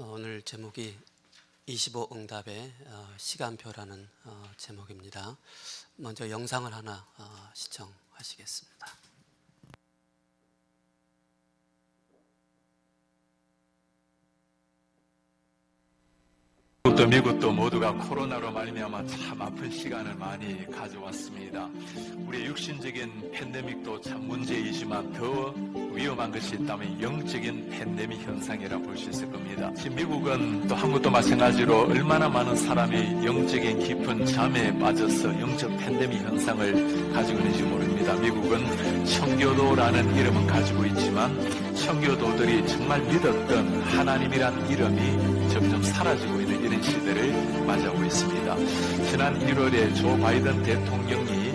오늘 제목이 25응답의 시간표라는 제목입니다. 먼저 영상을 하나 시청하시겠습니다. 미국도 모두가 코로나로 말미암아 참 아픈 시간을 많이 가져왔습니다. 우리의 육신적인 팬데믹도 참 문제이지만 더 위험한 것이 있다면 영적인 팬데믹 현상이라 볼 수 있을 겁니다. 지금 미국은 또 한국도 마찬가지로 얼마나 많은 사람이 영적인 깊은 잠에 빠져서 영적 팬데믹 현상을 가지고 있는지 모릅니다. 미국은 청교도라는 이름은 가지고 있지만 청교도들이 정말 믿었던 하나님이란 이름이 점점 사라지고 있는 이런 시대를 맞이하고 있습니다. 지난 1월에 조 바이든 대통령이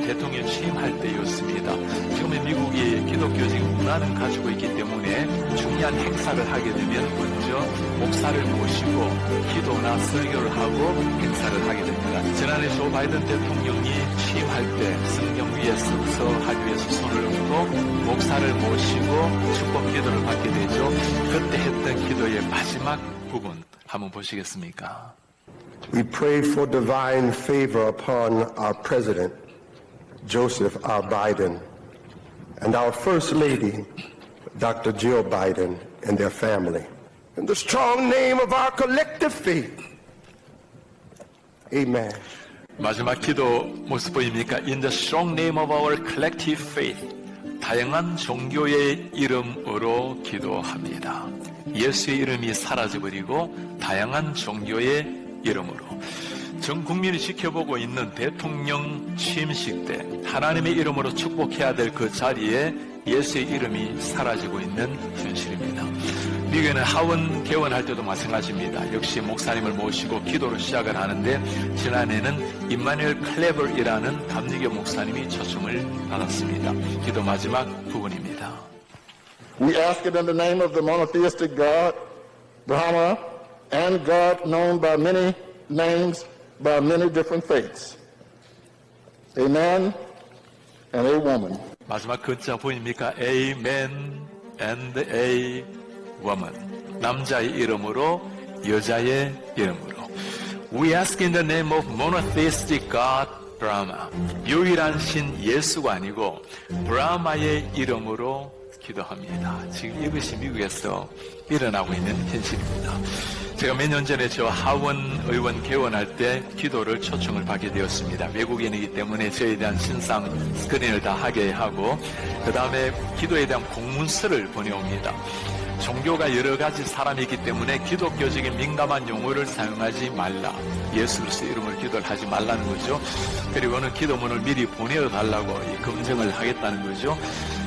대통령 취임할 때였습니다. 지금의 미국이 기독교적 문화는 가지고 있기 때문에 중요한 행사를 하게 되면 먼저 목사를 모시고 기도나 설교를 하고 행사를 하게 됩니다. 지난해 조 바이든 대통령이 취임할 때 성경 위에 서서 하기 위해서 손을 얹고 목사를 모시고 축복 기도를 받게 되죠. 그때 했던 기도의 마지막 부분 한번 보시겠습니까? We pray for divine favor upon our president, Joseph R. Biden, and our First Lady, Dr. Jill Biden, and their family. In the strong name of our collective faith, amen. 마지막 기도 모습 보입니까? In the strong name of our collective faith. 다양한 종교의 이름으로 기도합니다. 예수의 이름이 사라져버리고 다양한 종교의 이름으로 전 국민이 지켜보고 있는 대통령 취임식 때 하나님의 이름으로 축복해야 될 그 자리에 예수의 이름이 사라지고 있는 현실입니다. 미국에는 하원 개원할 때도 마찬가지입니다. 역시 목사님을 모시고 기도를 시작을 하는데 지난해는 임마누엘 클레버이라는 감리교 목사님이 초청을 받았습니다. 기도 마지막 부분입니다. We ask it in the name of the monotheistic God, Brahma, and God known by many names, by many different faiths. A man and a woman. 마지막 글자 보입니까? A man and a woman. 남자의 이름으로 여자의 이름으로. We ask in the name of monotheistic God, Brahma. 유일한 신 예수가 아니고 브라마의 이름으로 기도합니다. 지금 이것이 미국에서 일어나고 있는 현실입니다. 제가 몇 년 전에 저 하원 의원 개원할 때 기도를 초청을 받게 되었습니다. 외국인이기 때문에 저에 대한 신상 스크린을 다 하게 하고 그 다음에 기도에 대한 공문서를 보내옵니다. 종교가 여러 가지 사람이 있기 때문에 기독교적인 민감한 용어를 사용하지 말라. 예수 그리스도 이름으로 기도를 하지 말라는 거죠. 그리고는 기도문을 미리 보내달라고 검증을 하겠다는 거죠.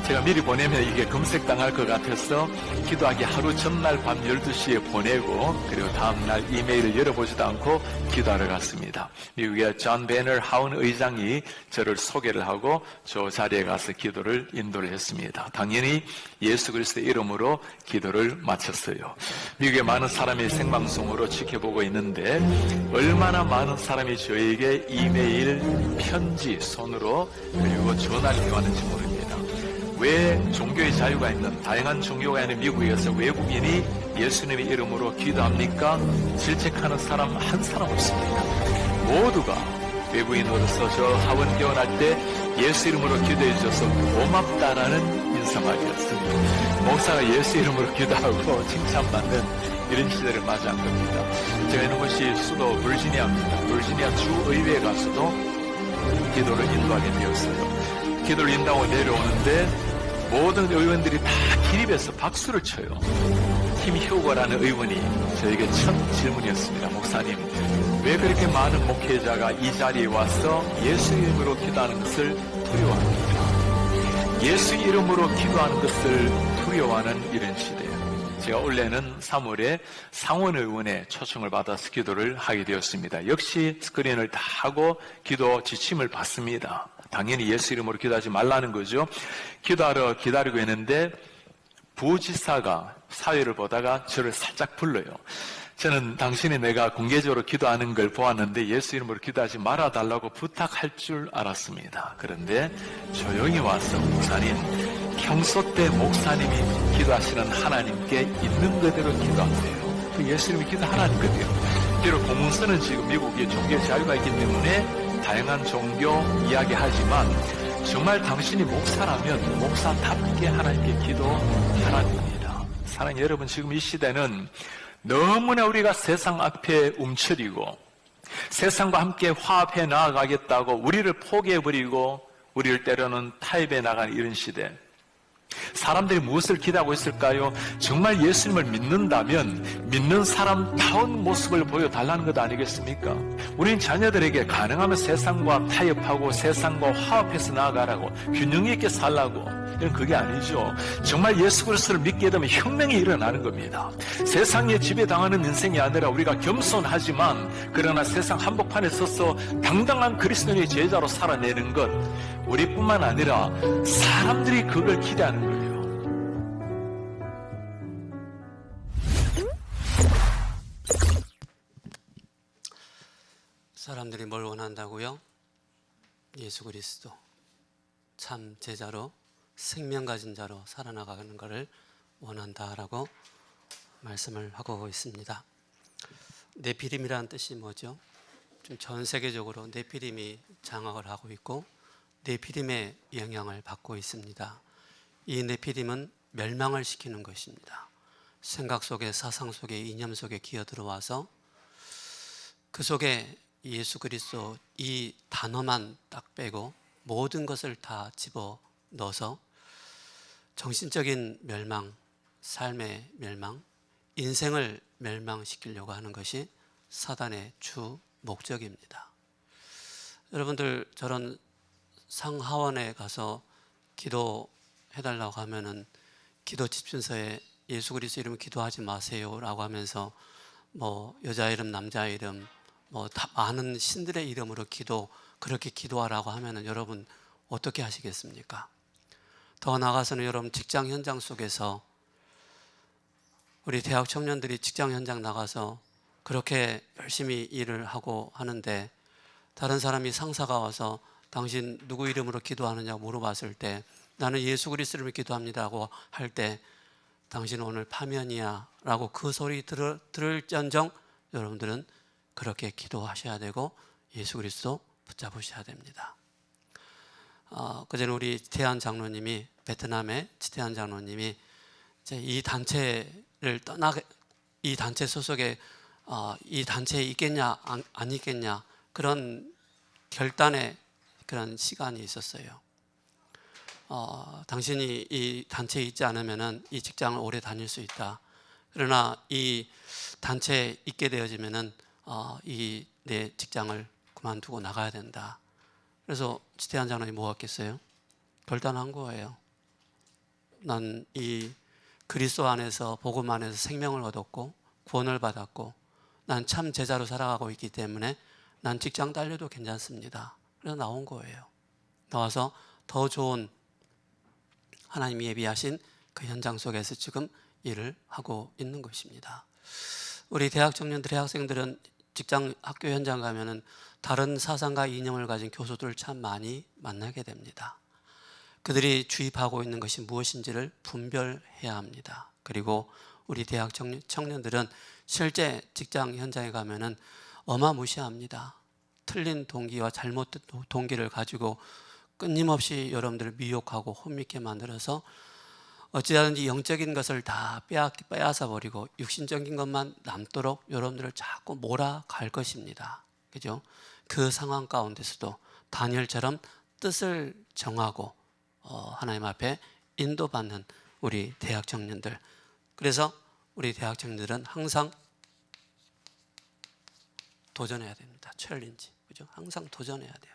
제가 미리 보내면 이게 검색당할 것 같아서 기도하기 하루 전날 밤 12시에 보내고 그리고 다음날 이메일을 열어보지도 않고 기도하러 갔습니다. 미국의 존 베너 하원 의장이 저를 소개를 하고 저 자리에 가서 기도를 인도를 했습니다. 당연히 예수 그리스도의 이름으로 기도를 마쳤어요. 미국의 많은 사람이 생방송으로 지켜보고 있는데 얼마나 많은 사람이 저에게 이메일, 편지, 손으로 그리고 전화를 해왔는지 모릅니다. 왜 종교의 자유가 있는 다양한 종교가 있는 미국에서 외국인이 예수님의 이름으로 기도합니까? 질책하는 사람 한 사람 없습니다. 모두가 외국인으로서 저 하원 개원할 때 예수 이름으로 기도해 주셔서 고맙다라는 인사말이었습니다. 목사가 예수 이름으로 기도하고 칭찬받는 이런 시대를 맞이한 겁니다. 제가 있는 곳이 수도 버지니아입니다. 버지니아 주의회에 가서도 기도를 인도하게 되었어요. 기도를 인도하고 내려오는데 모든 의원들이 다 기립해서 박수를 쳐요. 팀 휴거라는 의원이 저에게 첫 질문이었습니다. 목사님, 왜 그렇게 많은 목회자가 이 자리에 와서 예수 이름으로 기도하는 것을 두려워합니까? 예수 이름으로 기도하는 것을 두려워하는 이런 시대예요. 제가 올해는 3월에 상원의원의 초청을 받아서 기도를 하게 되었습니다. 역시 스크린을 다 하고 기도 지침을 받습니다. 당연히 예수 이름으로 기도하지 말라는 거죠. 기도하러 기다리고 있는데 부지사가 사회를 보다가 저를 살짝 불러요. 저는 당신이 내가 공개적으로 기도하는 걸 보았는데 예수 이름으로 기도하지 말아달라고 부탁할 줄 알았습니다. 그런데 조용히 와서 목사님, 평소 때 목사님이 기도하시는 하나님께 있는 그대로 기도하세요. 그 예수님이 기도하라는 거예요. 비록 공문서는 지금 미국에 종교 자유가 있기 때문에 다양한 종교 이야기하지만 정말 당신이 목사라면 목사답게 하나님께 기도하라는 겁니다. 사랑하는 여러분, 지금 이 시대는 너무나 우리가 세상 앞에 움츠리고 세상과 함께 화합해 나아가겠다고 우리를 포기해버리고 우리를 때로는 타협해 나가는 이런 시대. 사람들이 무엇을 기대하고 있을까요? 정말 예수님을 믿는다면 믿는 사람다운 모습을 보여달라는 것 아니겠습니까? 우린 자녀들에게 가능하면 세상과 타협하고 세상과 화합해서 나아가라고, 균형 있게 살라고, 이런 그게 아니죠. 정말 예수 그리스도를 믿게 되면 혁명이 일어나는 겁니다. 세상에 지배당하는 인생이 아니라 우리가 겸손하지만 그러나 세상 한복판에 서서 당당한 그리스도인의 제자로 살아내는 것, 우리뿐만 아니라 사람들이 그걸 기대하는 거예요. 사람들이 뭘 원한다고요? 예수 그리스도 참 제자로 생명 가진 자로 살아나가는 것을 원한다라고 말씀을 하고 있습니다. 네피림이라는 뜻이 뭐죠? 지금 전 세계적으로 네피림이 장악을 하고 있고 네피림의 영향을 받고 있습니다. 이 네피림은 멸망을 시키는 것입니다. 생각 속에, 사상 속에, 이념 속에 기어 들어와서 그 속에 예수 그리스도 이 단어만 딱 빼고 모든 것을 다 집어 넣어서 정신적인 멸망, 삶의 멸망, 인생을 멸망시키려고 하는 것이 사단의 주 목적입니다. 여러분들 저런 상하원에 가서 기도해달라고 하면은 기도 집순서에 예수 그리스도 이름 기도하지 마세요라고 하면서 뭐 여자 이름, 남자 이름, 뭐 다 많은 신들의 이름으로 그렇게 기도하라고 하면은 여러분 어떻게 하시겠습니까? 더 나아가서는 여러분 직장 현장 속에서 우리 대학 청년들이 직장 현장 나가서 그렇게 열심히 일을 하고 하는데 다른 사람이 상사가 와서 당신 누구 이름으로 기도하느냐고 물어봤을 때 나는 예수 그리스도 이름으로 기도합니다라고 할 때 당신은 오늘 파면이야 라고 그 소리 들을지언정 여러분들은 그렇게 기도하셔야 되고 예수 그리스도 붙잡으셔야 됩니다. 그전에 우리 지태한 장로님이 베트남의 지태한 장로님이 이제 이 단체를 이 단체 소속에 이 단체에 있겠냐 안 있겠냐 그런 결단의 그런 시간이 있었어요. 당신이 이 단체에 있지 않으면은 이 직장을 오래 다닐 수 있다. 그러나 이 단체에 있게 되어지면은 이 내 직장을 그만두고 나가야 된다. 그래서 지태한 장로님이 뭐 했겠어요? 결단한 거예요. 난 이 그리스도 안에서 복음 안에서 생명을 얻었고 구원을 받았고 난 참 제자로 살아가고 있기 때문에 난 직장 딸려도 괜찮습니다. 그래서 나온 거예요. 나와서 더 좋은 하나님이 예비하신 그 현장 속에서 지금 일을 하고 있는 것입니다. 우리 대학 청년들, 대학생들은 직장 학교 현장 가면은 다른 사상과 이념을 가진 교수들을 참 많이 만나게 됩니다. 그들이 주입하고 있는 것이 무엇인지를 분별해야 합니다. 그리고 우리 대학 청년들은 실제 직장 현장에 가면은 어마무시합니다. 틀린 동기와 잘못된 동기를 가지고 끊임없이 여러분들을 미혹하고 혼미케 만들어서 어찌하든지 영적인 것을 다 빼앗아 버리고 육신적인 것만 남도록 여러분들을 자꾸 몰아갈 것입니다. 그죠? 그 상황 가운데서도 다니엘처럼 뜻을 정하고 하나님 앞에 인도받는 우리 대학 청년들. 그래서 우리 대학 청년들은 항상 도전해야 됩니다. 챌린지. 그죠? 항상 도전해야 돼요.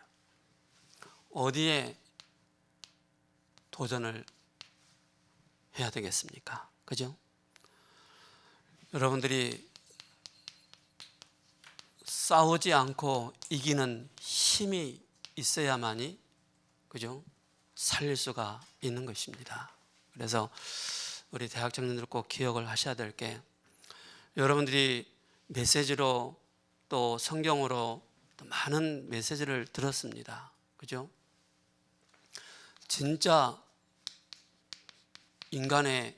어디에 도전을 해야 되겠습니까? 그죠? 여러분들이 싸우지 않고 이기는 힘이 있어야만이 그죠? 살릴 수가 있는 것입니다. 그래서 우리 대학 청년들 꼭 기억을 하셔야 될 게 여러분들이 메시지로 또 성경으로 또 많은 메시지를 들었습니다. 그죠? 진짜 인간의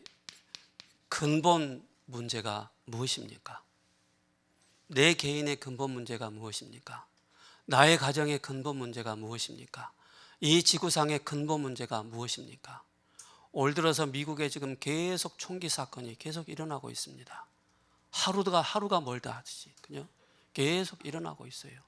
근본 문제가 무엇입니까? 내 개인의 근본 문제가 무엇입니까? 나의 가정의 근본 문제가 무엇입니까? 이 지구상의 근본 문제가 무엇입니까? 올 들어서 미국에 지금 계속 총기 사건이 계속 일어나고 있습니다. 하루가 멀다 하듯이 그죠? 계속 일어나고 있어요.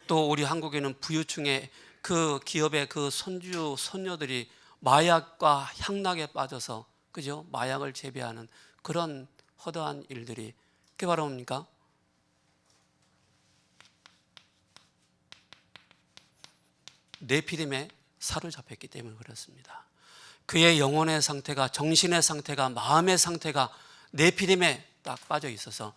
또 우리 한국에는 부유층의 그 기업의 그 손주 손녀들이 마약과 향락에 빠져서 그죠? 마약을 재배하는 그런 허다한 일들이 그게 바로 뭡니까? 네피림에 사로잡혔기 때문에 그렇습니다. 그의 영혼의 상태가, 정신의 상태가, 마음의 상태가 네피림에 딱 빠져 있어서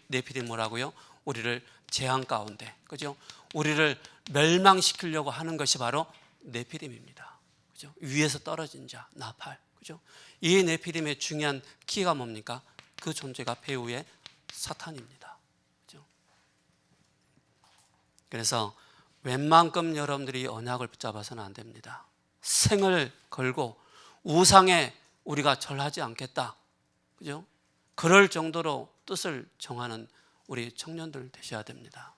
네피림 뭐라고요? 우리를 재앙 가운데, 그죠? 우리를 멸망시키려고 하는 것이 바로 네피림입니다. 그죠? 위에서 떨어진 자, 나팔, 그죠? 이 네피림의 중요한 키가 뭡니까? 그 존재가 배후의 사탄입니다. 그죠? 그래서 웬만큼 여러분들이 언약을 붙잡아서는 안 됩니다. 생을 걸고 우상에 우리가 절하지 않겠다. 그죠? 그럴 정도로 뜻을 정하는 우리 청년들 되셔야 됩니다.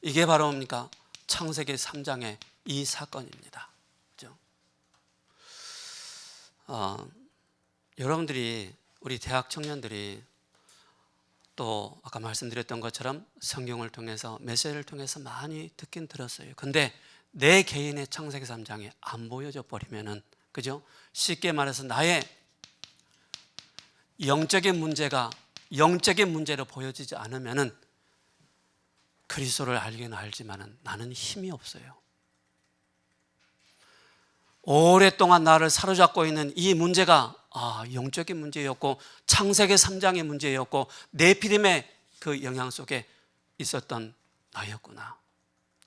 이게 바로 뭡니까? 창세기 3장의 이 사건입니다. 그죠? 여러분들이, 우리 대학 청년들이 또 아까 말씀드렸던 것처럼 성경을 통해서 메시지를 통해서 많이 듣긴 들었어요. 근데 내 개인의 창세기 3장에 안 보여져 버리면은, 그죠? 쉽게 말해서 나의 영적인 문제가 영적인 문제로 보여지지 않으면은 그리스도를 알기는 알지만은 나는 힘이 없어요. 오랫동안 나를 사로잡고 있는 이 문제가 영적인 문제였고 창세기 3장의 문제였고 네피림의 그 영향 속에 있었던 나였구나.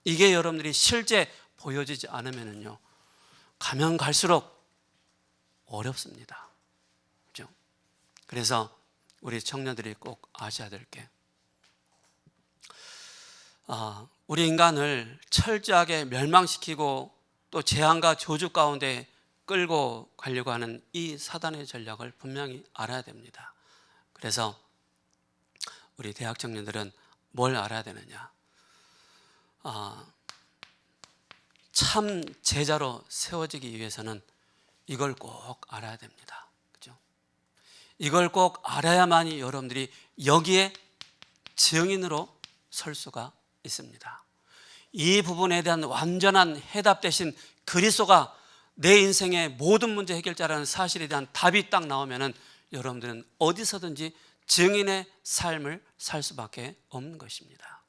이게 여러분들이 실제 보여지지 않으면은요, 가면 갈수록 어렵습니다. 그렇죠? 그래서 우리 청년들이 꼭 아셔야 될 게, 우리 인간을 철저하게 멸망시키고 또 재앙과 저주 가운데 끌고 가려고 하는 이 사단의 전략을 분명히 알아야 됩니다. 그래서 우리 대학 청년들은 뭘 알아야 되느냐? 참 제자로 세워지기 위해서는 이걸 꼭 알아야 됩니다. 그죠? 이걸 꼭 알아야만이 여러분들이 여기에 증인으로 설 수가 있습니다. 이 부분에 대한 완전한 해답 대신 그리스도가 내 인생의 모든 문제 해결자라는 사실에 대한 답이 딱 나오면은 여러분들은 어디서든지 증인의 삶을 살 수밖에 없는 것입니다.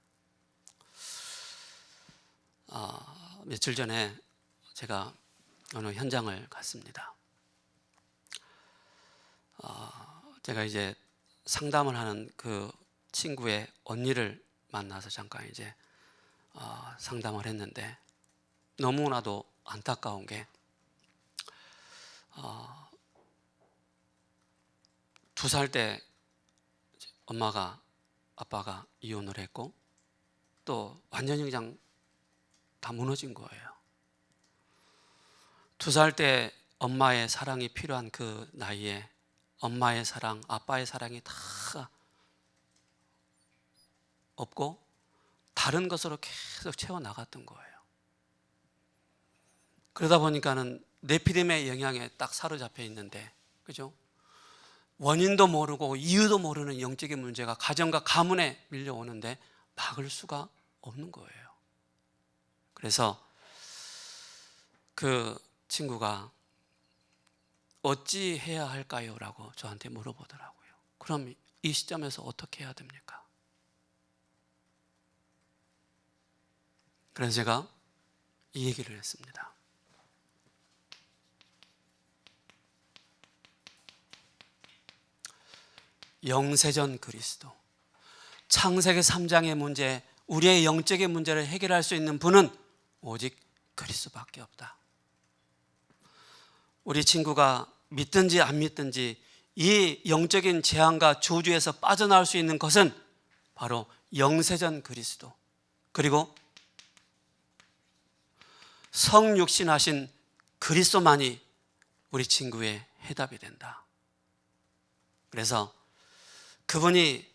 며칠 전에 제가 어느 현장을 갔습니다. 제가 이제 상담을 하는 그 친구의 언니를 만나서 잠깐 이제 상담을 했는데, 너무나도 안타까운 게 2살 때 엄마가 아빠가 이혼을 했고 또 완전히 그냥 다 무너진 거예요. 2살 때 엄마의 사랑이 필요한 그 나이에 엄마의 사랑, 아빠의 사랑이 다 없고 다른 것으로 계속 채워나갔던 거예요. 그러다 보니까는 네피림의 영향에 딱 사로잡혀 있는데, 그죠? 원인도 모르고 이유도 모르는 영적인 문제가 가정과 가문에 밀려오는데 막을 수가 없는 거예요. 그래서 그 친구가 어찌 해야 할까요? 라고 저한테 물어보더라고요. 그럼 이 시점에서 어떻게 해야 됩니까? 그래서 제가 이 얘기를 했습니다. 영세전 그리스도, 창세기 3장의 문제, 우리의 영적인 문제를 해결할 수 있는 분은 오직 그리스도밖에 없다. 우리 친구가 믿든지 안 믿든지 이 영적인 재앙과 저주에서 빠져나올 수 있는 것은 바로 영세전 그리스도, 그리고 성육신하신 그리스도만이 우리 친구의 해답이 된다. 그래서 그분이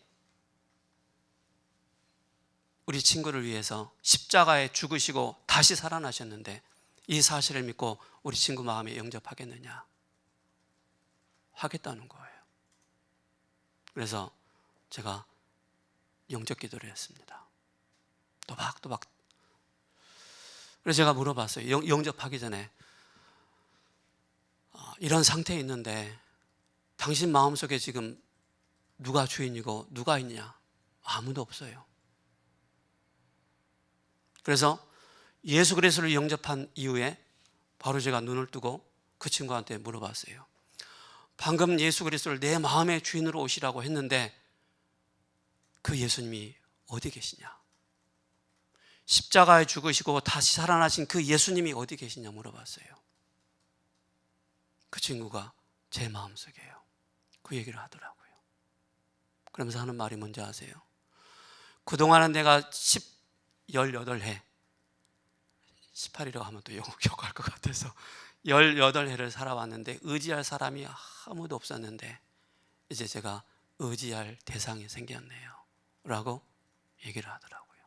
우리 친구를 위해서 십자가에 죽으시고 다시 살아나셨는데 이 사실을 믿고 우리 친구 마음에 영접하겠느냐? 하겠다는 거예요. 그래서 제가 영접 기도를 했습니다. 또박또박. 그래서 제가 물어봤어요. 영접하기 전에 이런 상태에 있는데 당신 마음속에 지금 누가 주인이고 누가 있냐? 아무도 없어요. 그래서 예수 그리스도를 영접한 이후에 바로 제가 눈을 뜨고 그 친구한테 물어봤어요. 방금 예수 그리스도를 내 마음의 주인으로 오시라고 했는데 그 예수님이 어디 계시냐? 십자가에 죽으시고 다시 살아나신 그 예수님이 어디 계시냐 물어봤어요. 그 친구가 제 마음속에요. 그 얘기를 하더라고요. 그러면서 하는 말이 뭔지 아세요? 그동안은 내가 18해 18이라고 하면 또 욕할 것 같아서 18해를 살아왔는데 의지할 사람이 아무도 없었는데 이제 제가 의지할 대상이 생겼네요 라고 얘기를 하더라고요.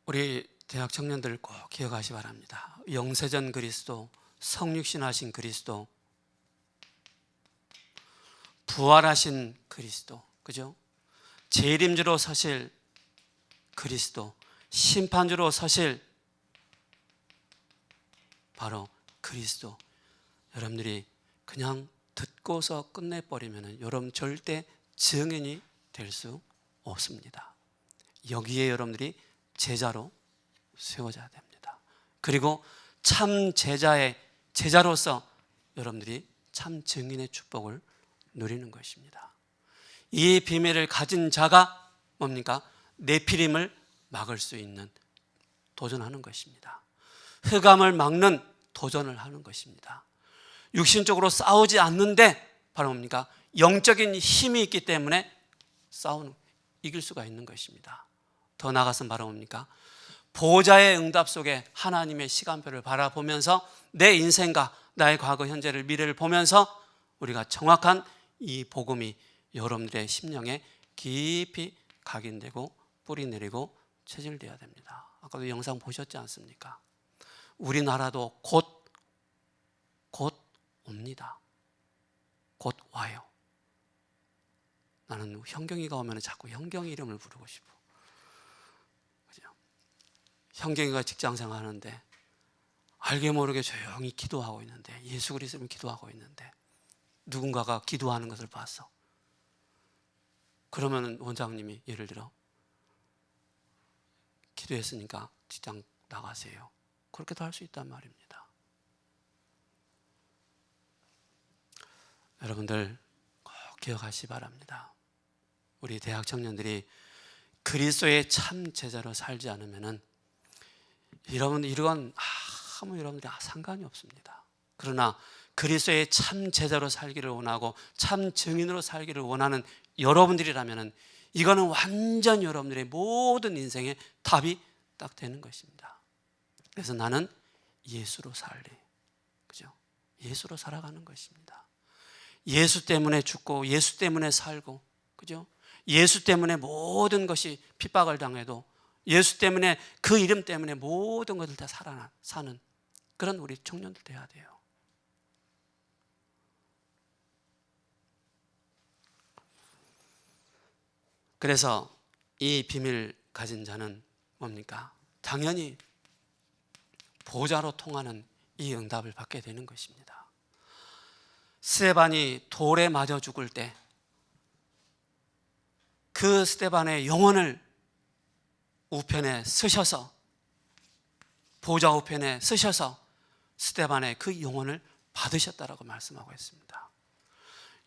우리 대학 청년들 꼭 기억하시 바랍니다. 영세전 그리스도, 성육신하신 그리스도, 부활하신 그리스도, 그죠? 재림주로 서실 그리스도, 심판주로 서실 바로 그리스도. 여러분들이 그냥 듣고서 끝내버리면 여러분 절대 증인이 될 수 없습니다. 여기에 여러분들이 제자로 세워져야 됩니다. 그리고 참 제자의 제자로서 여러분들이 참 증인의 축복을 누리는 것입니다. 이 비밀을 가진 자가 뭡니까? 네피림을 막을 수 있는 도전하는 것입니다. 흑암을 막는 도전을 하는 것입니다. 육신적으로 싸우지 않는데 바로 뭡니까? 영적인 힘이 있기 때문에 이길 수가 있는 것입니다. 더 나아가서는 바로 뭡니까? 보호자의 응답 속에 하나님의 시간표를 바라보면서 내 인생과 나의 과거, 현재를, 미래를 보면서 우리가 정확한 이 복음이 여러분들의 심령에 깊이 각인되고 뿌리 내리고 체질되어야 됩니다. 아까도 영상 보셨지 않습니까? 우리나라도 곧 옵니다. 곧 와요. 나는 현경이가 오면 자꾸 현경이 이름을 부르고 싶어. 그죠? 현경이가 직장생활 하는데 알게 모르게 조용히 기도하고 있는데 예수 그리스도를 기도하고 있는데 누군가가 기도하는 것을 봤어. 그러면 원장님이 예를 들어 기도했으니까 직장 나가세요. 그렇게도 할 수 있단 말입니다. 여러분들 꼭 기억하시기 바랍니다. 우리 대학 청년들이 그리스도의 참 제자로 살지 않으면은 이건 아무 여러분들이 상관이 없습니다. 그러나 그리스도의 참 제자로 살기를 원하고 참 증인으로 살기를 원하는 여러분들이라면은 이거는 완전 여러분들의 모든 인생의 답이 딱 되는 것입니다. 그래서 나는 예수로 살리. 그죠? 예수로 살아가는 것입니다. 예수 때문에 죽고 예수 때문에 살고, 그죠? 예수 때문에 모든 것이 핍박을 당해도 예수 때문에 그 이름 때문에 모든 것을 다 사는 그런 우리 청년들 돼야 돼요. 그래서 이 비밀 가진 자는 뭡니까? 당연히 보좌로 통하는 이 응답을 받게 되는 것입니다. 스데반이 돌에 맞아 죽을 때 그 스데반의 영혼을 우편에 쓰셔서 보좌 우편에 쓰셔서 스데반의 그 영혼을 받으셨다라고 말씀하고 있습니다.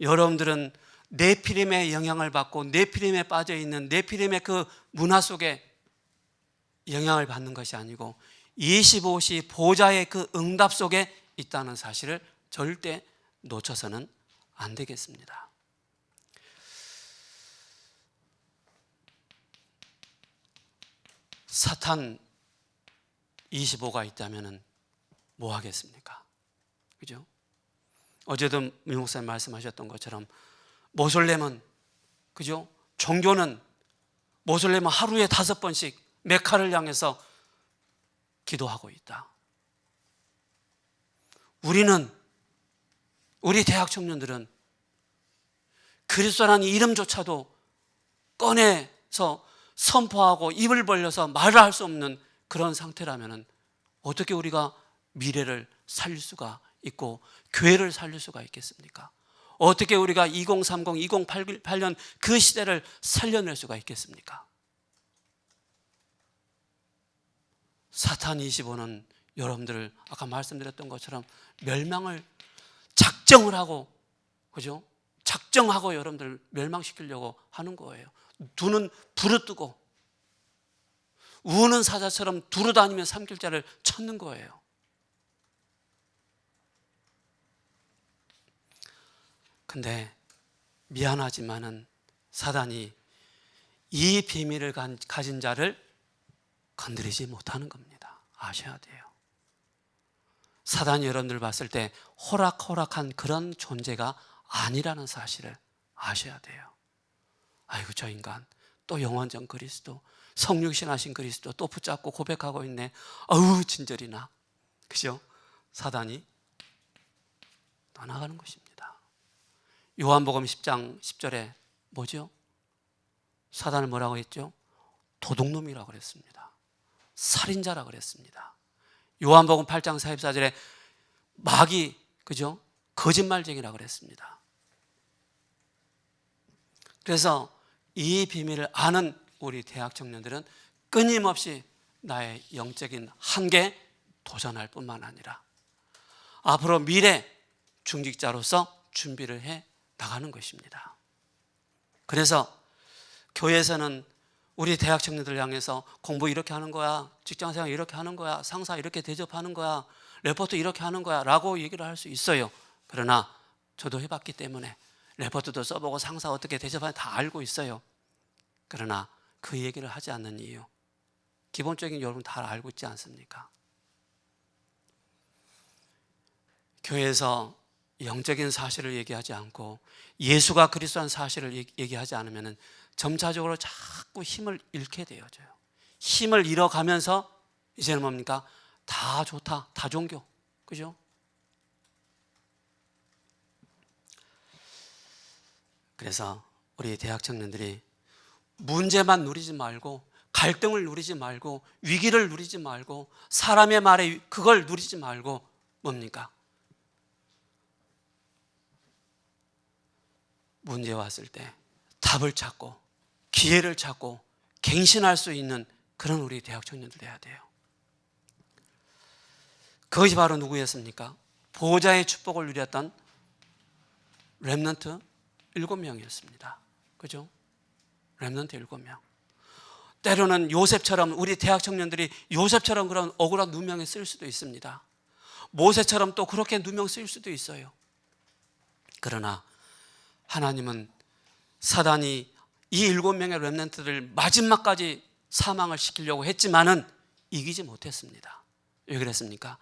여러분들은 네피림의 영향을 받고 네피림에 빠져 있는 네피림의 그 문화 속에 영향을 받는 것이 아니고 25시 보좌의 그 응답 속에 있다는 사실을 절대 놓쳐서는 안 되겠습니다. 사탄 25가 있다면 뭐 하겠습니까? 그죠? 어제도 미 목사님 말씀하셨던 것처럼 모슬렘은, 그죠? 종교는 모슬렘은 하루에 5번씩 메카를 향해서 기도하고 있다. 우리 대학 청년들은 그리스도라는 이름조차도 꺼내서 선포하고 입을 벌려서 말을 할 수 없는 그런 상태라면 어떻게 우리가 미래를 살릴 수가 있고 교회를 살릴 수가 있겠습니까? 어떻게 우리가 2030, 2088년 그 시대를 살려낼 수가 있겠습니까? 사탄 25는 여러분들을 아까 말씀드렸던 것처럼 멸망을 작정을 하고, 그죠? 작정하고 여러분들을 멸망시키려고 하는 거예요. 눈은 부르뜨고 우는 사자처럼 두루다니며 삼킬자를 찾는 거예요. 근데 미안하지만은 사단이 이 비밀을 가진 자를 건드리지 못하는 겁니다. 아셔야 돼요. 사단이 여러분들 봤을 때 호락호락한 그런 존재가 아니라는 사실을 아셔야 돼요. 아이고, 저 인간 또 영원전 그리스도, 성육신하신 그리스도 또 붙잡고 고백하고 있네. 아우, 진절이나. 그죠? 사단이 떠나가는 것입니다. 요한복음 10장 10절에 뭐죠? 사단을 뭐라고 했죠? 도둑놈이라고 그랬습니다. 살인자라고 그랬습니다. 요한복음 8장 44절에 마귀, 그죠? 거짓말쟁이라고 그랬습니다. 그래서 이 비밀을 아는 우리 대학 청년들은 끊임없이 나의 영적인 한계에 도전할 뿐만 아니라 앞으로 미래 중직자로서 준비를 해 나가는 것입니다. 그래서 교회에서는 우리 대학 청년들 향해서 공부 이렇게 하는 거야, 직장생활 이렇게 하는 거야, 상사 이렇게 대접하는 거야, 레포트 이렇게 하는 거야 라고 얘기를 할 수 있어요. 그러나 저도 해봤기 때문에 레포트도 써보고 상사 어떻게 대접하는지 다 알고 있어요. 그러나 그 얘기를 하지 않는 이유, 기본적인 여러분 다 알고 있지 않습니까? 교회에서 영적인 사실을 얘기하지 않고 예수가 그리스도라는 사실을 얘기하지 않으면 점차적으로 자꾸 힘을 잃게 되어져요. 힘을 잃어가면서 이제는 뭡니까? 다 좋다, 다 종교, 그죠? 그래서 우리 대학 청년들이 문제만 누리지 말고, 갈등을 누리지 말고, 위기를 누리지 말고, 사람의 말에 그걸 누리지 말고 뭡니까? 문제 왔을 때 답을 찾고 기회를 찾고 갱신할 수 있는 그런 우리 대학 청년들 돼야 돼요. 그것이 바로 누구였습니까? 보호자의 축복을 누렸던 렘넌트 7명이었습니다. 그죠? 렘넌트 7명. 때로는 요셉처럼, 우리 대학 청년들이 요셉처럼 그런 억울한 누명에 쓸 수도 있습니다. 모세처럼 또 그렇게 누명 쓸 수도 있어요. 그러나 하나님은 사단이 이 7명의 렘넌트를 마지막까지 사망을 시키려고 했지만은 이기지 못했습니다. 왜 그랬습니까?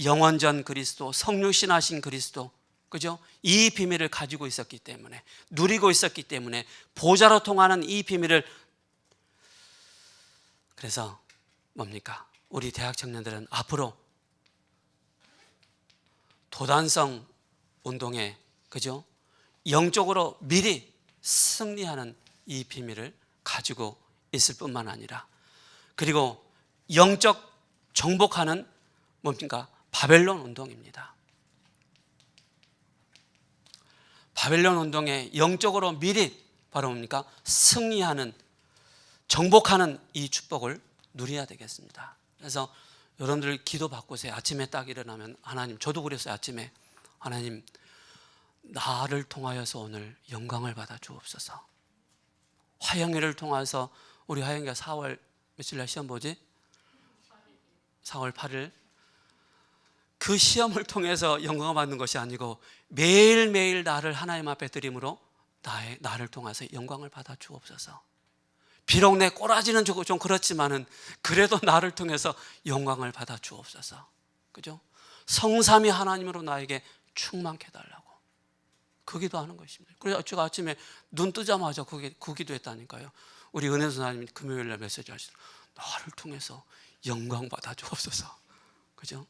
영원전 그리스도, 성육신하신 그리스도, 그죠? 이 비밀을 가지고 있었기 때문에, 누리고 있었기 때문에, 보좌로 통하는 이 비밀을. 그래서 뭡니까? 우리 대학 청년들은 앞으로 도단성 운동에, 그죠? 영적으로 미리 승리하는 이 비밀을 가지고 있을 뿐만 아니라, 그리고 영적 정복하는 뭡니까? 바벨론 운동입니다. 바벨론 운동에 영적으로 미리 바로 뭡니까? 승리하는, 정복하는 이 축복을 누려야 되겠습니다. 그래서 여러분들 기도 바꾸세요. 아침에 딱 일어나면 하나님, 저도 그랬어요. 아침에 하나님, 나를 통하여서 오늘 영광을 받아 주옵소서. 화영이를 통해서, 우리 화영이가 4월 며칠 날 시험 보지? 4월 8일. 그 시험을 통해서 영광을 받는 것이 아니고 매일매일 나를 하나님 앞에 드림으로 나를 통해서 영광을 받아 주옵소서. 비록 내 꼬라지는 좀 그렇지만은 그래도 나를 통해서 영광을 받아 주옵소서. 그죠? 성삼위 하나님으로 나에게 충만케 해달라고 그 기도하는 것입니다. 그래서 제가 아침에 눈 뜨자마자 그 기도했다니까요. 우리 은혜선 하나님이 금요일날 메시지 하시더라고요. 나를 통해서 영광 받아 주옵소서. 그죠?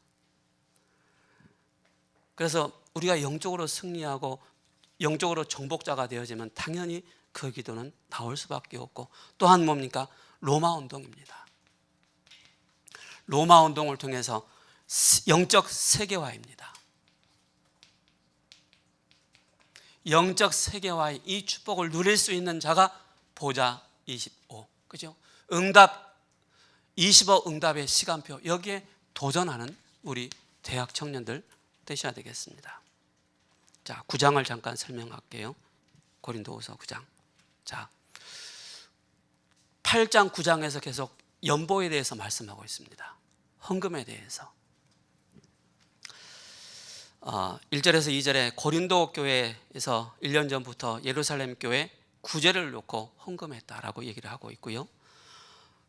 그래서 우리가 영적으로 승리하고 영적으로 정복자가 되어지면 당연히 그 기도는 나올 수밖에 없고, 또한 뭡니까? 로마 운동입니다. 로마 운동을 통해서 영적 세계화입니다. 영적 세계화의 이 축복을 누릴 수 있는 자가 보자 25, 그죠? 응답 25 응답의 시간표, 여기에 도전하는 우리 대학 청년들 되셔야 되겠습니다. 자, 9장을 잠깐 설명할게요. 고린도후서 9장. 자, 8장 9장에서 계속 연보에 대해서 말씀하고 있습니다. 헌금에 대해서. 1절에서 2절에 고린도 교회에서 1년 전부터 예루살렘 교회 구제를 놓고 헌금했다라고 얘기를 하고 있고요.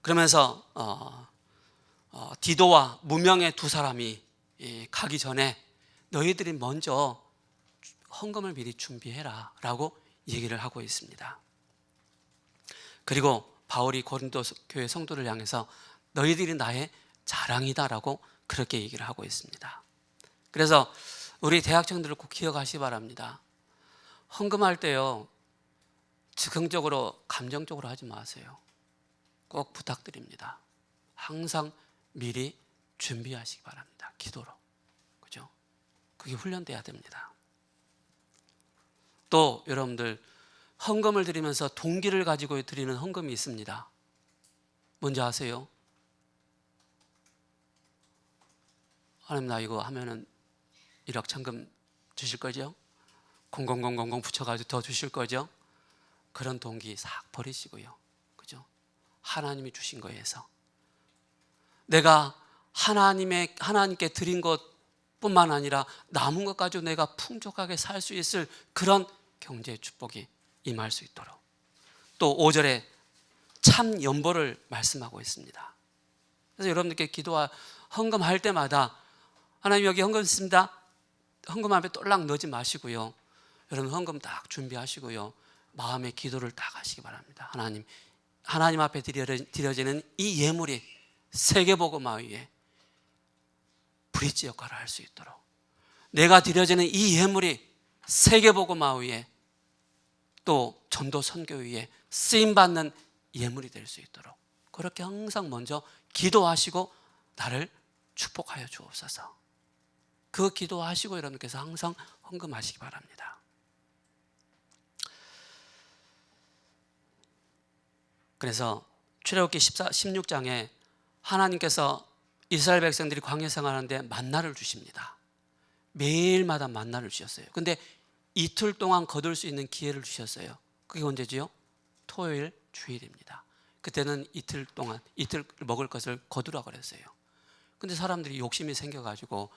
그러면서 디도와 무명의 두 사람이 가기 전에 너희들이 먼저 헌금을 미리 준비해라 라고 얘기를 하고 있습니다. 그리고 바울이 고린도 교회 성도를 향해서 너희들이 나의 자랑이다 라고 그렇게 얘기를 하고 있습니다. 그래서 우리 대학생들을 꼭 기억하시기 바랍니다. 헌금할 때요, 즉흥적으로 감정적으로 하지 마세요. 꼭 부탁드립니다. 항상 미리 준비하시기 바랍니다. 기도로. 그죠? 그게 훈련돼야 됩니다. 또 여러분들 헌금을 드리면서 동기를 가지고 드리는 헌금이 있습니다. 뭔지 아세요? 하나님 나 이거 하면은 1억 천금 주실 거죠? 0000 붙여가지고 더 주실 거죠? 그런 동기 싹 버리시고요. 그죠? 하나님이 주신 거에서 내가 하나님께 드린 것뿐만 아니라 남은 것 가지고 내가 풍족하게 살 수 있을 그런 경제의 축복이 임할 수 있도록. 또 5절에 참 연보를 말씀하고 있습니다. 그래서 여러분들께 기도와 헌금할 때마다 하나님 여기 헌금 있습니다. 헌금 앞에 똘락 넣지 마시고요. 여러분 헌금 딱 준비하시고요. 마음의 기도를 딱 하시기 바랍니다. 하나님 앞에 드려지는 이 예물이 세계복음화 위에 브릿지 역할을 할 수 있도록, 내가 드려지는 이 예물이 세계복음화 위에 또 전도 선교 위에 쓰임받는 예물이 될 수 있도록 그렇게 항상 먼저 기도하시고 나를 축복하여 주옵소서. 그 기도하시고 여러분께서 항상 헌금하시기 바랍니다. 그래서 출애굽기 16장에 하나님께서 이스라엘 백성들이 광야 생활하는데 만나를 주십니다. 매일마다 만나를 주셨어요. 근데 이틀 동안 거둘 수 있는 기회를 주셨어요. 그게 언제지요? 토요일 주일입니다. 그때는 이틀 먹을 것을 거두라 그랬어요. 근데 사람들이 욕심이 생겨가지고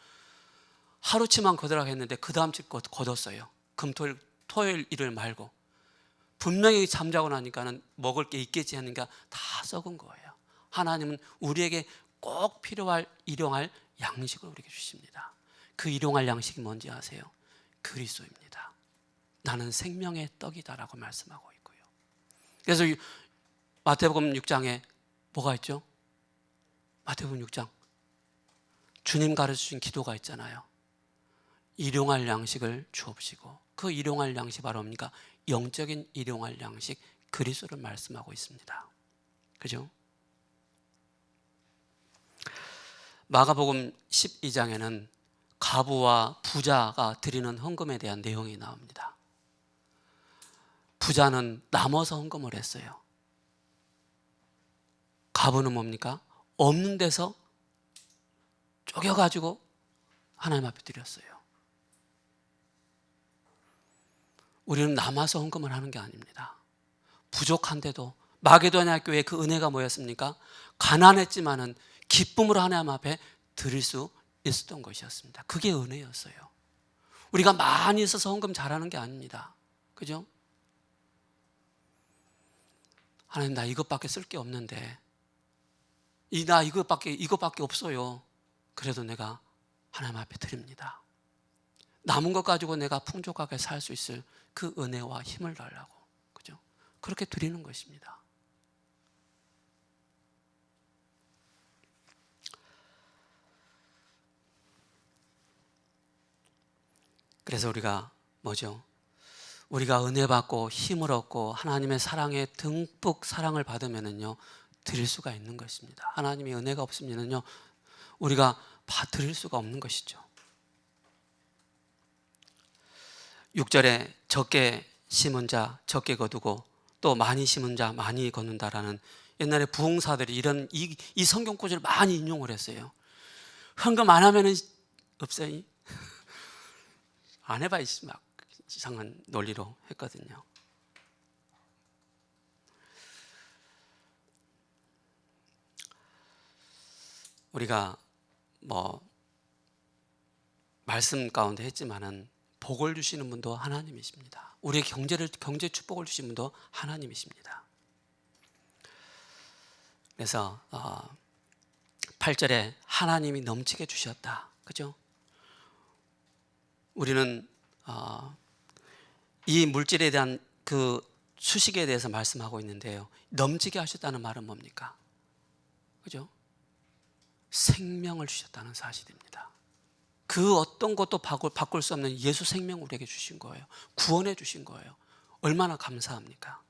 하루치만 거두라고 했는데 그 다음 주 거뒀어요. 토요일 일요일 말고. 분명히 잠자고 나니까는 먹을 게 있겠지 하니까 다 썩은 거예요. 하나님은 우리에게 꼭 필요할 일용할 양식을 우리에게 주십니다. 그 일용할 양식이 뭔지 아세요? 그리스도입니다. 나는 생명의 떡이다라고 말씀하고 있고요. 그래서 마태복음 6장에 뭐가 있죠? 마태복음 6장 주님 가르쳐주신 기도가 있잖아요. 일용할 양식을 주옵시고, 그 일용할 양식 바로 뭡니까? 영적인 일용할 양식 그리스도를 말씀하고 있습니다. 그죠? 마가복음 12장에는 가부와 부자가 드리는 헌금에 대한 내용이 나옵니다. 부자는 남아서 헌금을 했어요. 가부는 뭡니까? 없는 데서 쪼개가지고 하나님 앞에 드렸어요. 우리는 남아서 헌금을 하는 게 아닙니다. 부족한데도 마게도냐 교회에 그 은혜가 뭐였습니까? 가난했지만은 기쁨으로 하나님 앞에 드릴 수 있었던 것이었습니다. 그게 은혜였어요. 우리가 많이 있어서 헌금 잘하는 게 아닙니다. 그죠? 하나님 나 이것밖에 쓸 게 없는데 나 이것밖에 없어요. 그래도 내가 하나님 앞에 드립니다. 남은 것 가지고 내가 풍족하게 살 수 있을 그 은혜와 힘을 달라고, 그죠? 그렇게 드리는 것입니다. 그래서 우리가 뭐죠? 우리가 은혜 받고 힘을 얻고 하나님의 사랑에 듬뿍 사랑을 받으면은요, 드릴 수가 있는 것입니다. 하나님의 은혜가 없으면은요, 우리가 드릴 수가 없는 것이죠. 6절에 적게 심은 자 적게 거두고 또 많이 심은 자 많이 거둔다라는, 옛날에 부흥사들이 이런 이 성경 구절을 많이 인용을 했어요. 헌금 안 하면은 없어요. 안 해봐 막 이상한 논리로 했거든요. 우리가 뭐 말씀 가운데 했지만은 복을 주시는 분도 하나님이십니다. 우리의 경제 축복을 주시는 분도 하나님이십니다. 그래서 8절에 하나님이 넘치게 주셨다, 그죠? 우리는 이 물질에 대한 그 수식에 대해서 말씀하고 있는데요, 넘치게 하셨다는 말은 뭡니까? 그죠? 생명을 주셨다는 사실입니다. 그 어떤 것도 바꿀 수 없는 예수 생명을 우리에게 주신 거예요. 구원해 주신 거예요. 얼마나 감사합니까?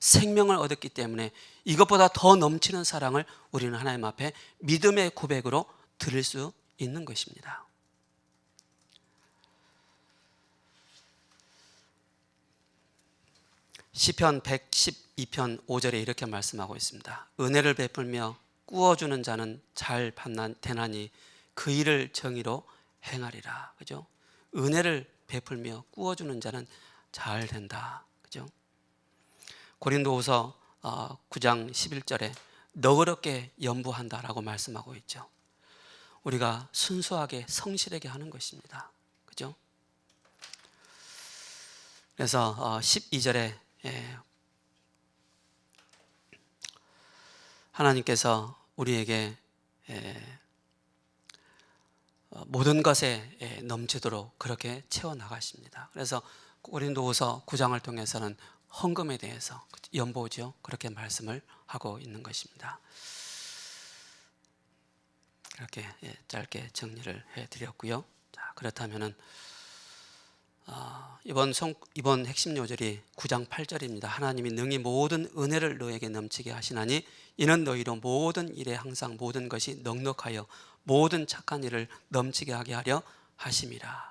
생명을 얻었기 때문에 이것보다 더 넘치는 사랑을 우리는 하나님 앞에 믿음의 고백으로 드릴 수 있는 것입니다. 시편 112편 5절에 이렇게 말씀하고 있습니다. 은혜를 베풀며 꾸어주는 자는 잘 되나니 그 일을 정의로 행하리라. 그죠? 은혜를 베풀며 꾸어주는 자는 잘 된다. 그죠? 고린도후서 9장 11절에 너그럽게 연부한다라고 말씀하고 있죠. 우리가 순수하게 성실하게 하는 것입니다. 그죠? 그래서 12절에 하나님께서 우리에게 모든 것에 넘치도록 그렇게 채워나가십니다. 그래서 고린도후서 9장을 통해서는 헌금에 대해서, 연보죠, 그렇게 말씀을 하고 있는 것입니다. 이렇게 짧게 정리를 해드렸고요. 자, 그렇다면은 이번 핵심 요절이 9장 8절입니다. 하나님이 능히 모든 은혜를 너에게 넘치게 하시나니 이는 너희로 모든 일에 항상 모든 것이 넉넉하여 모든 착한 일을 넘치게 하게 하려 하심이라.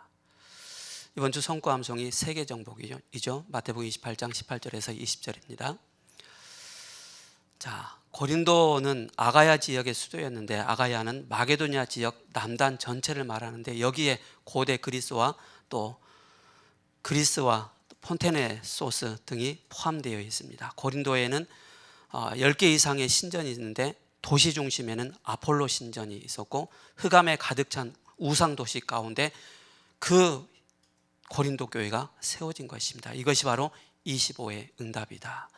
이번 주 성과 암송이 세계 정복이죠. 마태복음 28장 18절에서 20절입니다. 자, 고린도는 아가야 지역의 수도였는데 아가야는 마게도냐 지역 남단 전체를 말하는데 여기에 고대 그리스와 또 그리스와 폰테네소스 등이 포함되어 있습니다. 고린도에는 10개 이상의 신전이 있는데 도시 중심에는 아폴로 신전이 있었고 흑암에 가득 찬 우상 도시 가운데 그 고린도 교회가 세워진 것입니다. 이것이 바로 25의 응답이다.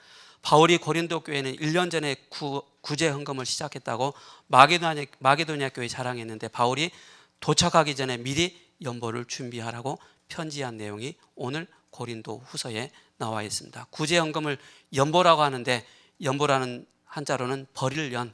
바울이 고린도 교회는 1년 전에 구제 헌금을 시작했다고 마게도냐 교회 자랑했는데 바울이 도착하기 전에 미리 연보를 준비하라고 편지한 내용이 오늘 고린도 후서에 나와 있습니다. 구제 헌금을 연보라고 하는데 연보라는 한자로는 버릴 연,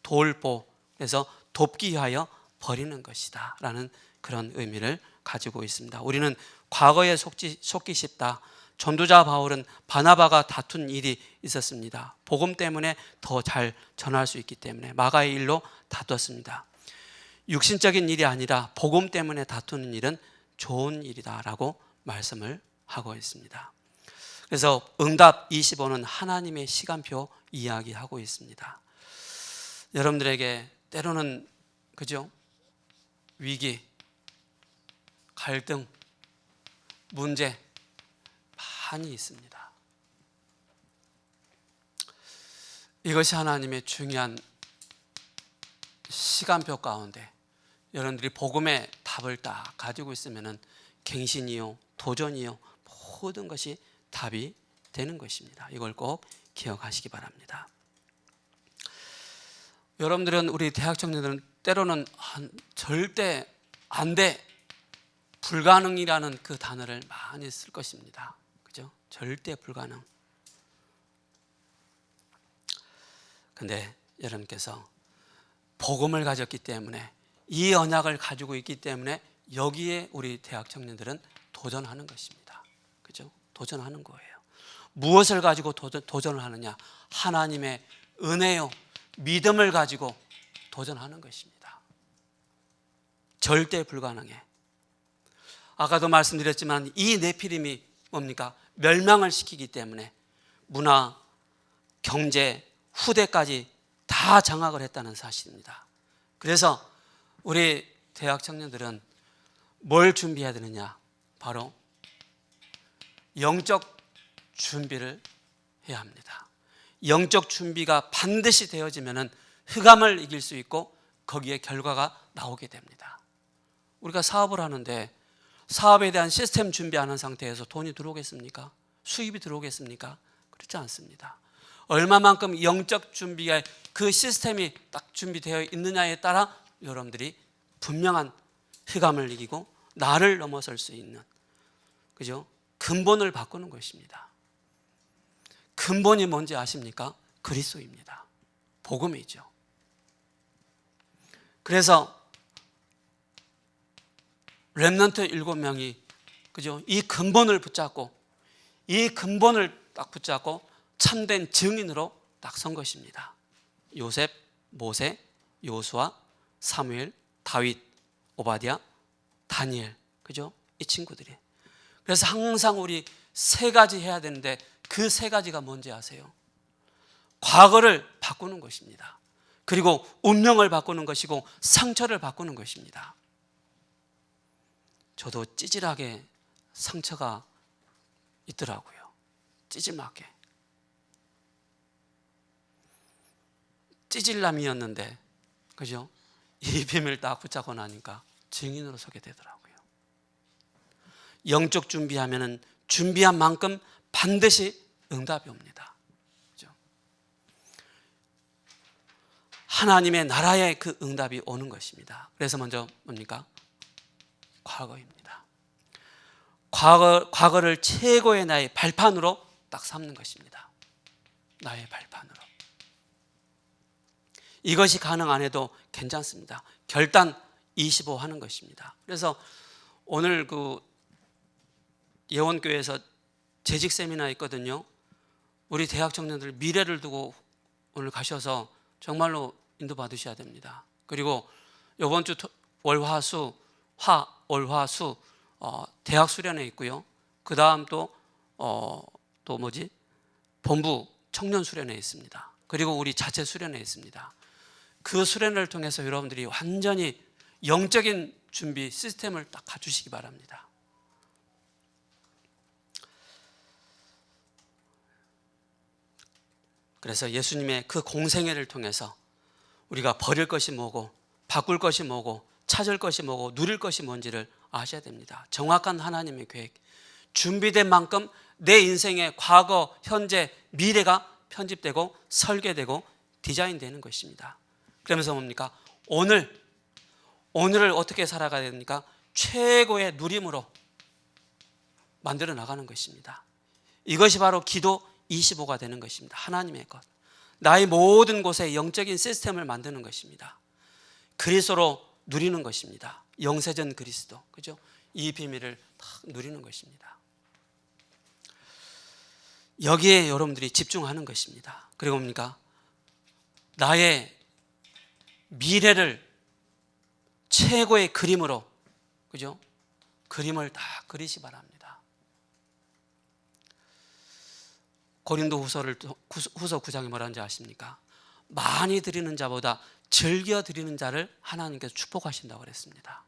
돌보, 그래서 돕기 위하여 버리는 것이다 라는 그런 의미를 가지고 있습니다. 우리는 과거에 속기 쉽다. 전도자 바울은 바나바가 다툰 일이 있었습니다. 복음 때문에 더 잘 전할 수 있기 때문에 마가의 일로 다퉜습니다. 육신적인 일이 아니라 복음 때문에 다투는 일은 좋은 일이다라고 말씀을 하고 있습니다. 그래서 응답 25는 하나님의 시간표 이야기하고 있습니다. 여러분들에게 때로는 그죠? 위기, 갈등, 문제 많이 있습니다. 이것이 하나님의 중요한 시간표 가운데 여러분들이 복음의 답을 딱 가지고 있으면 갱신이요, 도전이요, 모든 것이 답이 되는 것입니다. 이걸 꼭 기억하시기 바랍니다. 여러분들은, 우리 대학 청년들은 때로는 절대 안 돼, 불가능이라는 그 단어를 많이 쓸 것입니다. 그죠? 절대 불가능. 근데 여러분께서 복음을 가졌기 때문에, 이 언약을 가지고 있기 때문에 여기에 우리 대학 청년들은 도전하는 것입니다. 그죠? 도전하는 거예요. 무엇을 가지고 도전을 하느냐? 하나님의 은혜요, 믿음을 가지고 도전하는 것입니다. 절대 불가능해. 아까도 말씀드렸지만 이 네피림이 뭡니까? 멸망을 시키기 때문에 문화, 경제, 후대까지 다 장악을 했다는 사실입니다. 그래서 우리 대학 청년들은 뭘 준비해야 되느냐? 바로 영적 준비를 해야 합니다. 영적 준비가 반드시 되어지면 흑암을 이길 수 있고 거기에 결과가 나오게 됩니다. 우리가 사업을 하는데 사업에 대한 시스템 준비하는 상태에서 돈이 들어오겠습니까? 수입이 들어오겠습니까? 그렇지 않습니다. 얼마만큼 영적 준비가, 그 시스템이 딱 준비되어 있느냐에 따라 여러분들이 분명한 흑암을 이기고 나를 넘어설 수 있는, 그죠? 근본을 바꾸는 것입니다. 근본이 뭔지 아십니까? 그리스도입니다. 복음이죠. 그래서 렘넌트 7명이, 그죠? 이 근본을 붙잡고, 이 근본을 딱 붙잡고 참된 증인으로 딱 선 것입니다. 요셉, 모세, 요수아, 사무엘, 다윗, 오바댜, 다니엘, 그죠? 이 친구들이. 그래서 항상 우리 세 가지 해야 되는데 그 세 가지가 뭔지 아세요? 과거를 바꾸는 것입니다. 그리고 운명을 바꾸는 것이고 상처를 바꾸는 것입니다. 저도 찌질하게 상처가 있더라고요. 찌질하게. 찌질남이었는데, 그죠? 이 비밀을 딱 붙잡고 나니까 증인으로 서게 되더라고요. 영적 준비하면은 준비한 만큼 반드시 응답이 옵니다. 그죠? 하나님의 나라의 그 응답이 오는 것입니다. 그래서 먼저 뭡니까? 과거입니다. 과거를 최고의 나의 발판으로 딱 삼는 것입니다. 나의 발판으로. 이것이 가능 안 해도 괜찮습니다. 결단 25 하는 것입니다. 그래서 오늘 그 예원교회에서 재직 세미나 있거든요. 우리 대학 청년들 미래를 두고 오늘 가셔서 정말로 인도받으셔야 됩니다. 그리고 이번 주 월화수 대학 수련회 있고요. 그 다음 또 본부 청년 수련회 있습니다. 그리고 우리 자체 수련회 있습니다. 그 수련회를 통해서 여러분들이 완전히 영적인 준비 시스템을 딱 갖추시기 바랍니다. 그래서 예수님의 그 공생애를 통해서 우리가 버릴 것이 뭐고 바꿀 것이 뭐고 찾을 것이 뭐고 누릴 것이 뭔지를 아셔야 됩니다. 정확한 하나님의 계획, 준비된 만큼 내 인생의 과거, 현재, 미래가 편집되고 설계되고 디자인되는 것입니다. 그러면서 뭡니까? 오늘을 어떻게 살아가야 됩니까? 최고의 누림으로 만들어 나가는 것입니다. 이것이 바로 기도 25가 되는 것입니다. 하나님의 것. 나의 모든 곳에 영적인 시스템을 만드는 것입니다. 그리스도로 누리는 것입니다. 영세전 그리스도. 그죠? 이 비밀을 다 누리는 것입니다. 여기에 여러분들이 집중하는 것입니다. 그리고 뭡니까? 나의 미래를 최고의 그림으로, 그죠? 그림을 다 그리시 바랍니다. 고린도 후서 9장에 뭐라는지 아십니까? 많이 드리는 자보다 즐겨 드리는 자를 하나님께서 축복하신다고 그랬습니다.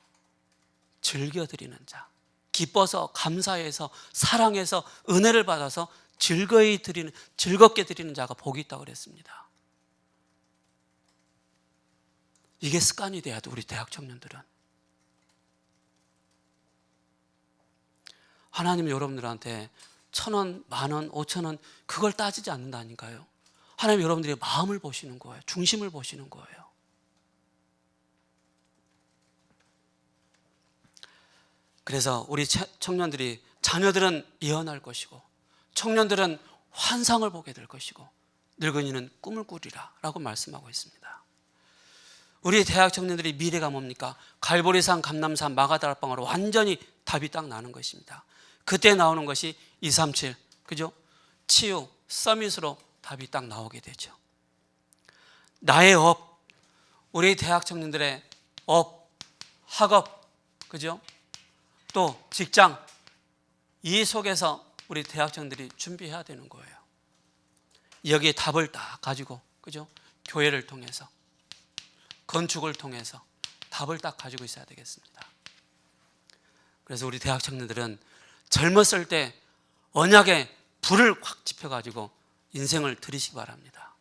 즐겨 드리는 자, 기뻐서 감사해서 사랑해서 은혜를 받아서 즐겁게 드리는 자가 복이 있다고 그랬습니다. 이게 습관이 돼야 돼. 우리 대학 청년들은. 하나님은 여러분들한테 1,000원, 10,000원, 5,000원 그걸 따지지 않는다니까요. 하나님 여러분들의 마음을 보시는 거예요. 중심을 보시는 거예요. 그래서 우리 청년들이, 자녀들은 예언할 것이고 청년들은 환상을 보게 될 것이고 늙은이는 꿈을 꾸리라 라고 말씀하고 있습니다. 우리 대학 청년들이 미래가 뭡니까? 갈보리산, 감남산, 마가다락방으로 완전히 답이 딱 나는 것입니다. 그때 나오는 것이 237, 그죠? 치유, 서밋으로 답이 딱 나오게 되죠. 나의 업, 우리 대학 청년들의 업, 학업, 그죠? 또 직장, 이 속에서 우리 대학 청년들이 준비해야 되는 거예요. 여기에 답을 딱 가지고, 그죠? 교회를 통해서, 건축을 통해서 답을 딱 가지고 있어야 되겠습니다. 그래서 우리 대학 청년들은 젊었을 때 언약의 불을 확 지펴가지고 인생을 들이시기 바랍니다.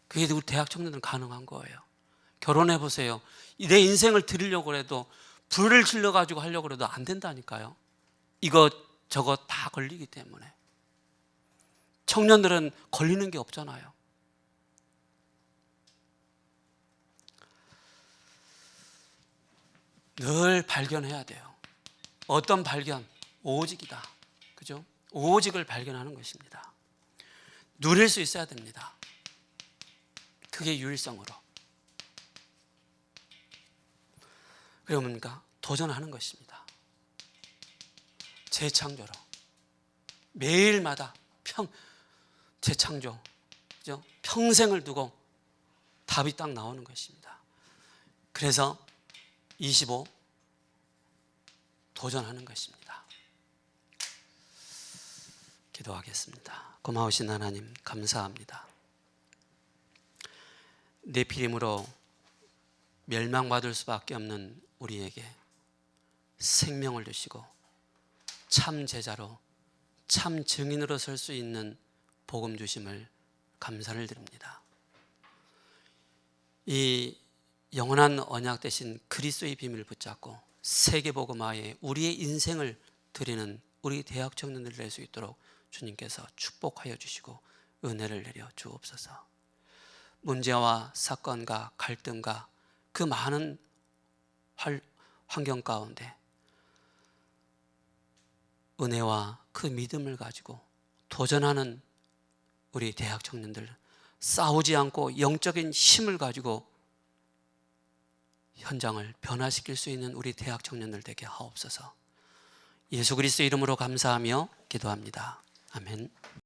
그게 우리 대학 청년들은 가능한 거예요. 결혼해 보세요. 내 인생을 드리려고 해도 불을 질러가지고 하려고 해도 안 된다니까요. 이거 저거 다 걸리기 때문에. 청년들은 걸리는 게 없잖아요. 늘 발견해야 돼요. 어떤 발견? 오직이다. 그죠? 오직을 발견하는 것입니다. 누릴 수 있어야 됩니다. 그게 유일성으로. 그리고 뭡니까? 도전하는 것입니다. 재창조로. 매일마다 재창조. 그죠? 평생을 두고 답이 딱 나오는 것입니다. 그래서 25 도전하는 것입니다. 기도하겠습니다. 고마우신 하나님 감사합니다. 네피림으로 멸망받을 수밖에 없는 우리에게 생명을 주시고 참 제자로 참 증인으로 설 수 있는 복음 주심을 감사를 드립니다. 이 영원한 언약 되신 그리스도의 비밀을 붙잡고 세계복음화에 우리의 인생을 드리는 우리 대학 청년들 될 수 있도록 주님께서 축복하여 주시고 은혜를 내려 주옵소서. 문제와 사건과 갈등과 그 많은 환경 가운데 은혜와 그 믿음을 가지고 도전하는 우리 대학 청년들, 싸우지 않고 영적인 힘을 가지고 현장을 변화시킬 수 있는 우리 대학 청년들 되게 하옵소서. 예수 그리스도 이름으로 감사하며 기도합니다. 아멘.